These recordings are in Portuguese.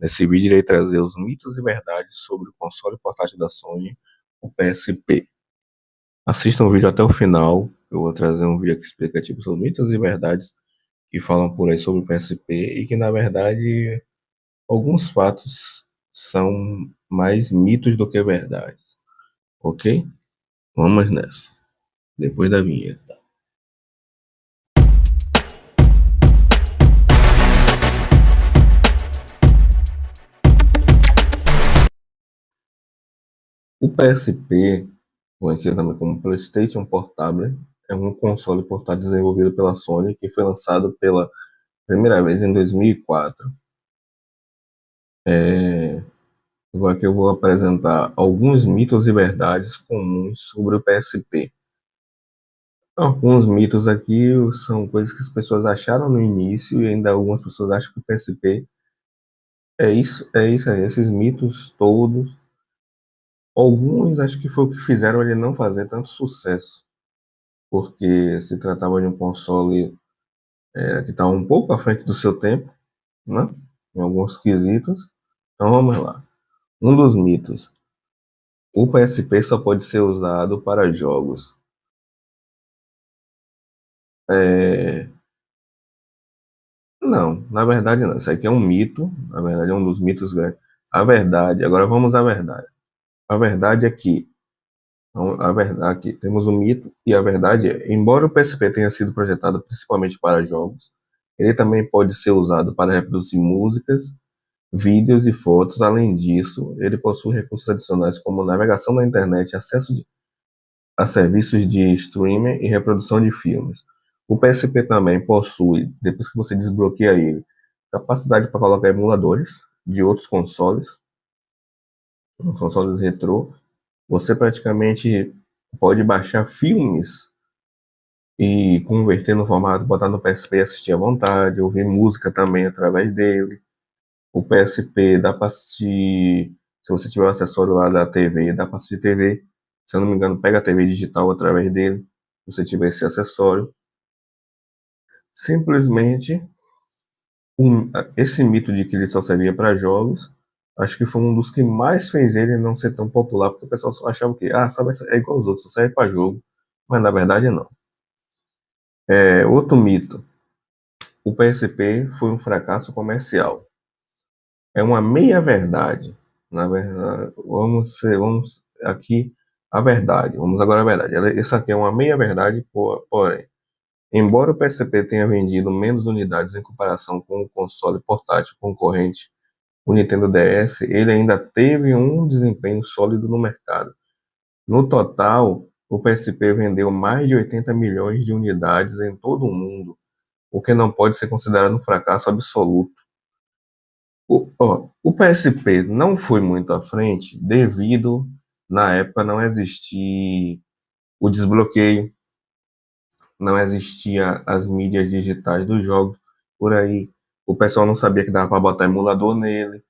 Nesse vídeo irei trazer os mitos e verdades sobre o console portátil da Sony, o PSP. Assista o vídeo até o final, eu vou trazer um vídeo aqui explicativo sobre mitos e verdades que falam por aí sobre o PSP e que na verdade alguns fatos são mais mitos do que verdades, ok? Vamos nessa, depois da vinheta. O PSP, conhecido também como PlayStation Portable, é um console portátil desenvolvido pela Sony que foi lançado pela primeira vez em 2004. Agora que eu vou apresentar alguns mitos e verdades comuns sobre o PSP. Alguns mitos aqui são coisas que as pessoas acharam no início e ainda algumas pessoas acham que o PSP esses mitos todos. Alguns acho que foi o que fizeram ele não fazer tanto sucesso, porque se tratava de um console que estava um pouco à frente do seu tempo, né? Em alguns quesitos. Então vamos lá. Um dos mitos: o PSP só pode ser usado para jogos. É... Não, na verdade não. Isso aqui é um mito. Na verdade é um dos mitos grandes. A verdade, agora vamos à verdade. A verdade é que, a verdade aqui, temos um mito e a verdade é, embora o PSP tenha sido projetado principalmente para jogos, ele também pode ser usado para reproduzir músicas, vídeos e fotos. Além disso, ele possui recursos adicionais como navegação na internet, acesso a serviços de streaming e reprodução de filmes. O PSP também possui, depois que você desbloqueia ele, capacidade para colocar emuladores de outros consoles retrô. Você praticamente pode baixar filmes e converter no formato, botar no PSP e assistir à vontade, ouvir música também através dele. O PSP dá para assistir, se você tiver o acessório lá da TV, dá para assistir TV. Se eu não me engano, pega a TV digital através dele, se você tiver esse acessório. Simplesmente, esse mito de que ele só servia para jogos, acho que foi um dos que mais fez ele não ser tão popular, porque o pessoal só achava que, sabe, é igual aos outros, só serve para jogo. Mas na verdade não. Outro mito: o PSP foi um fracasso comercial. É uma meia-verdade. Na verdade, vamos aqui a verdade. Vamos agora à verdade. Essa aqui é uma meia-verdade, porém. Embora o PSP tenha vendido menos unidades em comparação com o console portátil concorrente, o Nintendo DS, ele ainda teve um desempenho sólido no mercado. No total, o PSP vendeu mais de 80 milhões de unidades em todo o mundo, o que não pode ser considerado um fracasso absoluto. O PSP não foi muito à frente devido, na época, não existir o desbloqueio, não existia as mídias digitais dos jogos por aí. O pessoal não sabia que dava para botar emulador nele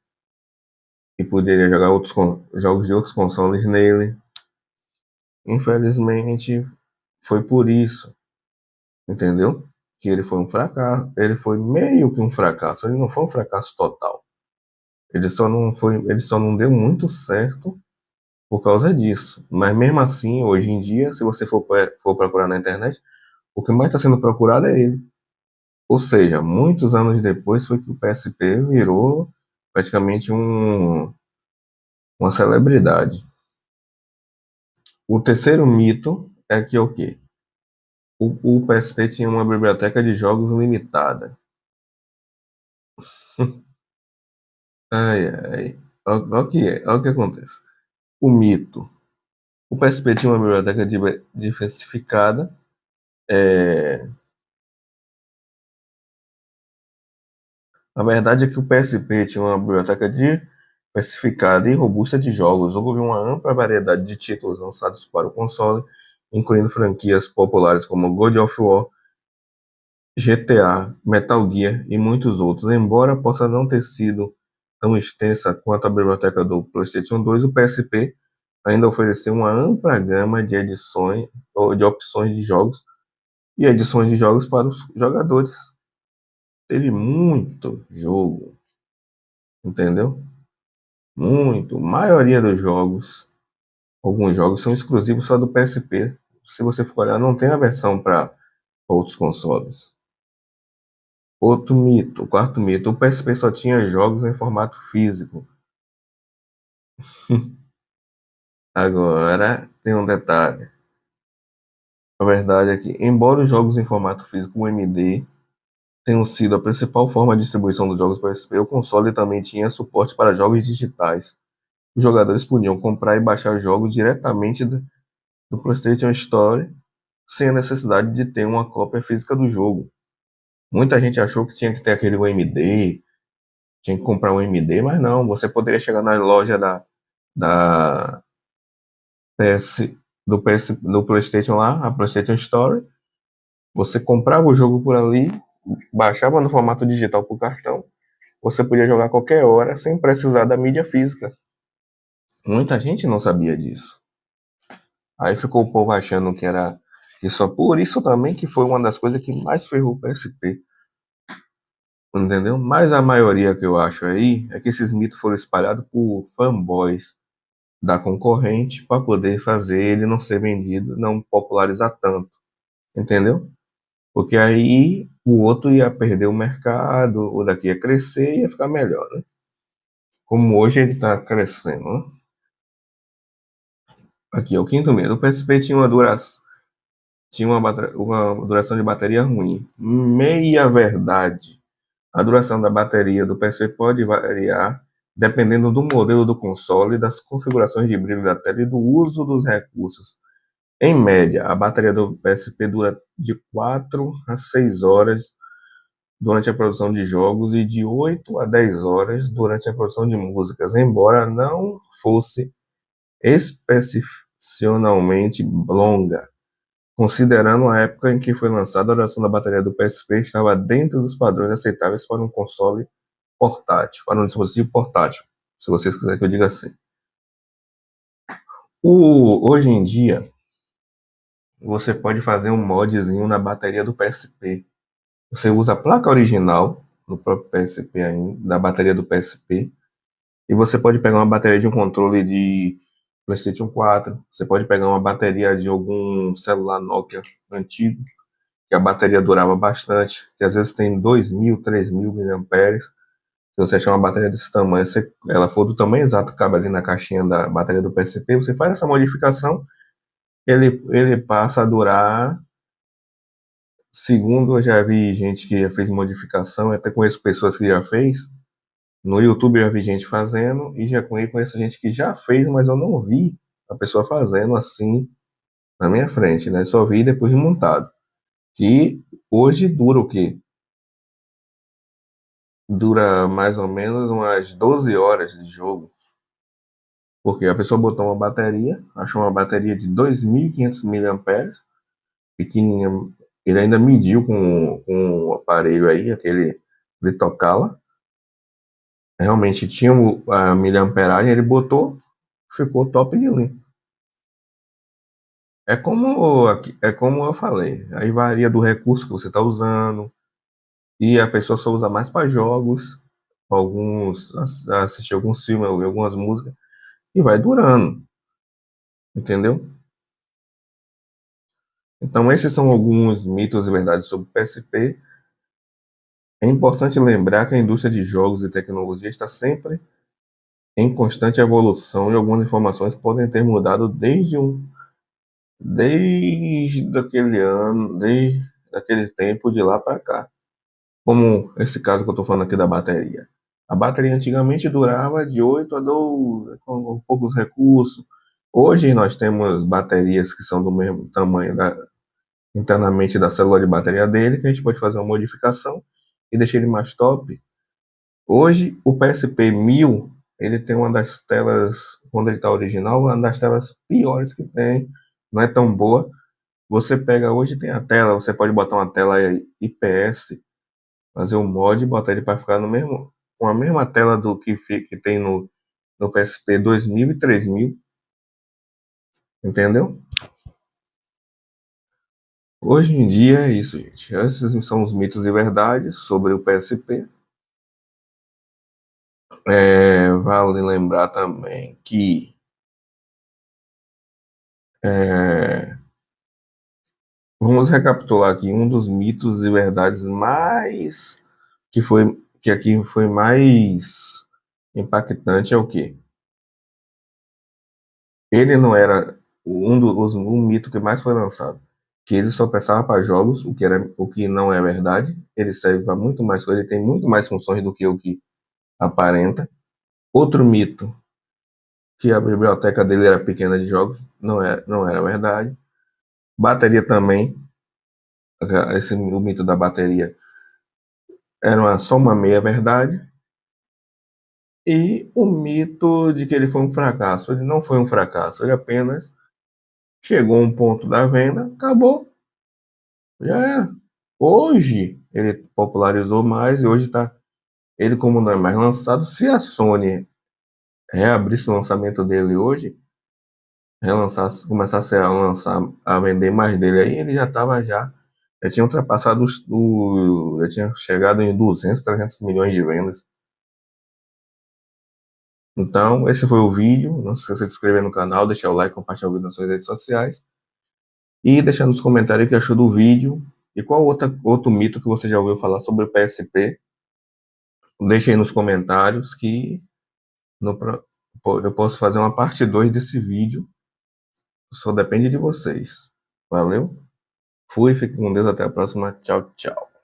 e poderia jogar jogos de outros consoles nele. Infelizmente, foi por isso, entendeu? Que ele foi um fracasso. Ele foi meio que um fracasso. Ele não foi um fracasso total. Ele só não deu muito certo por causa disso. Mas mesmo assim, hoje em dia, se você for procurar na internet, o que mais está sendo procurado é ele. Ou seja, muitos anos depois foi que o PSP virou praticamente uma celebridade. O terceiro mito é que o quê? O PSP tinha uma biblioteca de jogos limitada. Ai, ai. Olha o que acontece. O mito. O PSP tinha uma biblioteca diversificada. É, A verdade é que o PSP tinha uma biblioteca diversificada e robusta de jogos. Houve uma ampla variedade de títulos lançados para o console, incluindo franquias populares como God of War, GTA, Metal Gear e muitos outros. Embora possa não ter sido tão extensa quanto a biblioteca do PlayStation 2, o PSP ainda ofereceu uma ampla gama de edições ou de opções de jogos e edições de jogos para os jogadores. Teve muito jogo, entendeu? Muito. Maioria dos jogos, alguns jogos são exclusivos só do PSP. Se você for olhar, não tem a versão para outros consoles. Outro mito, o quarto mito, o PSP só tinha jogos em formato físico. Agora, tem um detalhe. A verdade é que, embora os jogos em formato físico, o MD, tenham sido a principal forma de distribuição dos jogos PSP, o console também tinha suporte para jogos digitais. Os jogadores podiam comprar e baixar jogos diretamente do PlayStation Store, sem a necessidade de ter uma cópia física do jogo. Muita gente achou que tinha que ter aquele UMD, tinha que comprar um MD, mas não, você poderia chegar na loja da PS, do PlayStation lá, a PlayStation Store, você comprava o jogo por ali, baixava no formato digital por cartão, você podia jogar a qualquer hora sem precisar da mídia física. Muita gente não sabia disso. Aí ficou o povo achando que era isso. Por isso também que foi uma das coisas que mais ferrou o PSP. Entendeu? Mas a maioria que eu acho aí é que esses mitos foram espalhados por fanboys da concorrente para poder fazer ele não ser vendido, não popularizar tanto. Entendeu? Porque aí o outro ia perder o mercado, o daqui ia crescer e ia ficar melhor, né? Como hoje ele está crescendo, né? Aqui é o quinto medo. O PSP tinha uma duração de bateria ruim. Meia verdade. A duração da bateria do PSP pode variar dependendo do modelo do console, das configurações de brilho da tela e do uso dos recursos. Em média, a bateria do PSP dura de 4 a 6 horas durante a produção de jogos e de 8 a 10 horas durante a produção de músicas, embora não fosse excepcionalmente longa. Considerando a época em que foi lançada, a duração da bateria do PSP estava dentro dos padrões aceitáveis para um console portátil, para um dispositivo portátil, se vocês quiserem que eu diga assim. Hoje em dia, você pode fazer um modzinho na bateria do PSP. Você usa a placa original no próprio PSP ainda, da bateria do PSP, e você pode pegar uma bateria de um controle de PlayStation 4, você pode pegar uma bateria de algum celular Nokia antigo, que a bateria durava bastante, que às vezes tem 2.000, 3.000 miliamperes. Se você achar uma bateria desse tamanho, ela for do tamanho exato que cabe ali na caixinha da bateria do PSP, você faz essa modificação, ele passa a durar, segundo eu já vi gente que já fez modificação, até conheço pessoas que já fez, no YouTube eu já vi gente fazendo, e já conheço gente que já fez, mas eu não vi a pessoa fazendo assim na minha frente, né? Só vi depois de montado. Que hoje dura o quê? Dura mais ou menos umas 12 horas de jogo. Porque a pessoa botou uma bateria, achou uma bateria de 2.500 miliamperes, pequenininha. Ele ainda mediu com o aparelho aí, aquele de tocá-la. Realmente tinha a miliamperagem, ele botou, ficou top de linha. É como eu falei, aí varia do recurso que você está usando, e a pessoa só usa mais para jogos, assistir alguns filmes, ouvir algumas músicas, e vai durando, entendeu? Então, esses são alguns mitos e verdades sobre o PSP. É importante lembrar que a indústria de jogos e tecnologia está sempre em constante evolução e algumas informações podem ter mudado desde aquele ano, desde aquele tempo de lá para cá. Como esse caso que eu estou falando aqui da bateria. A bateria antigamente durava de 8 a 12, com poucos recursos. Hoje nós temos baterias que são do mesmo tamanho internamente da célula de bateria dele, que a gente pode fazer uma modificação e deixar ele mais top. Hoje, o PSP 1000, ele tem uma das telas, quando ele está original, uma das telas piores que tem, não é tão boa. Você pega hoje, tem a tela, você pode botar uma tela IPS, fazer um mod e botar ele para ficar no mesmo, com a mesma tela do que tem no PSP 2000 e 3000, entendeu? Hoje em dia é isso, gente. Esses são os mitos e verdades sobre o PSP. Vale lembrar também que é, vamos recapitular aqui um dos mitos e verdades mais que aqui foi mais impactante é o quê? Ele não era um mito que mais foi lançado, que ele só prestava para jogos, o que não é verdade. Ele serve para muito mais coisa, ele tem muito mais funções do que o que aparenta. Outro mito, que a biblioteca dele era pequena de jogos, não era verdade. Bateria também, o mito da bateria só uma meia verdade. E o mito de que ele foi um fracasso. Ele não foi um fracasso, ele apenas chegou a um ponto da venda, acabou, já é. Hoje ele popularizou mais e hoje está. Ele, como não é mais lançado, se a Sony reabrisse o lançamento dele hoje, começasse a lançar, a vender mais dele aí, ele já estava já. Já tinha ultrapassado já tinha chegado em 200, 300 milhões de vendas. Então, esse foi o vídeo. Não se esqueça de se inscrever no canal, deixar o like, compartilhar o vídeo nas suas redes sociais. E deixar nos comentários o que achou do vídeo. E qual outro mito que você já ouviu falar sobre o PSP. Deixe aí nos comentários que eu posso fazer uma parte 2 desse vídeo. Só depende de vocês. Valeu? Fui, fique com Deus. Até a próxima. Tchau, tchau.